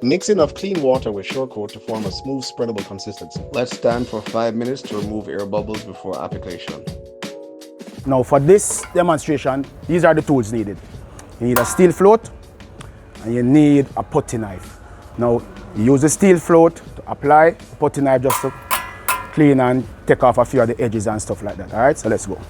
Mix enough clean water with Sure Cote to form a smooth, spreadable consistency. Let's stand for 5 minutes to remove air bubbles before application. Now for this demonstration, these are the tools needed. You need a steel float and you need a putty knife. Now you use the steel float to apply, the putty knife just to clean and take off a few of the edges and stuff like that. All right, so let's go.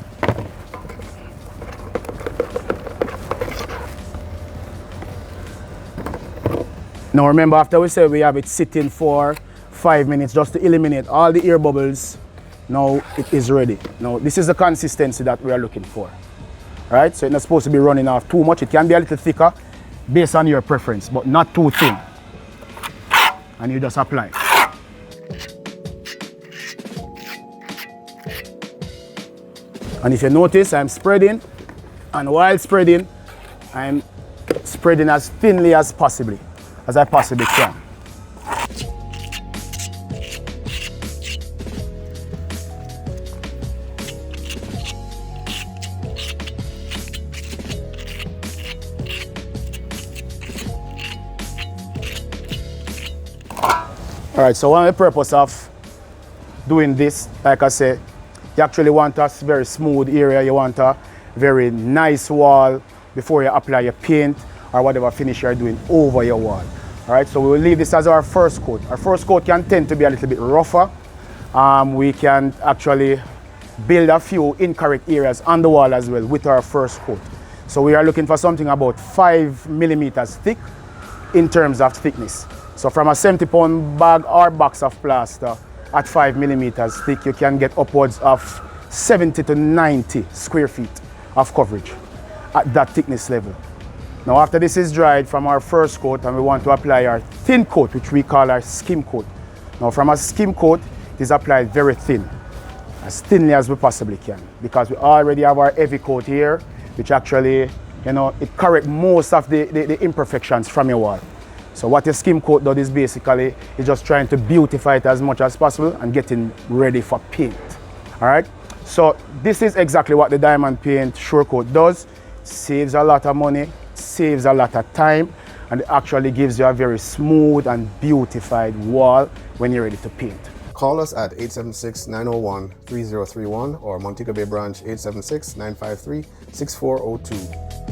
Now remember, after we say we have it sitting for 5 minutes just to eliminate all the air bubbles, now it is ready. Now this is the consistency that we are looking for. Right? So it's not supposed to be running off too much. It can be a little thicker based on your preference, but not too thin. And you just apply. And if you notice, I'm spreading, and while spreading, I'm spreading as thinly as I possibly can. All right, so one of the purpose of doing this, like I said, you actually want a very smooth area. You want a very nice wall before you apply your paint or whatever finish you're doing over your wall. All right, so we will leave this as our first coat. Our first coat can tend to be a little bit rougher. We can actually build a few incorrect areas on the wall as well with our first coat. So we are looking for something about 5 millimeters thick in terms of thickness. So from a 70-pound bag or box of plaster at 5 millimeters thick, you can get upwards of 70 to 90 square feet of coverage at that thickness level. Now after this is dried from our first coat, and we want to apply our thin coat, which we call our skim coat. Now from a skim coat, it is applied very thin, as thinly as we possibly can, because we already have our heavy coat here, which actually, it corrects most of the imperfections from your wall. So what your skim coat does is basically, is just trying to beautify it as much as possible and getting ready for paint. All right, so this is exactly what the diamond paint Sure Cote does. Saves a lot of money, saves a lot of time, and it actually gives you a very smooth and beautified wall when you're ready to paint. Call us at 876-901-3031 or Montego Bay branch 876-953-6402.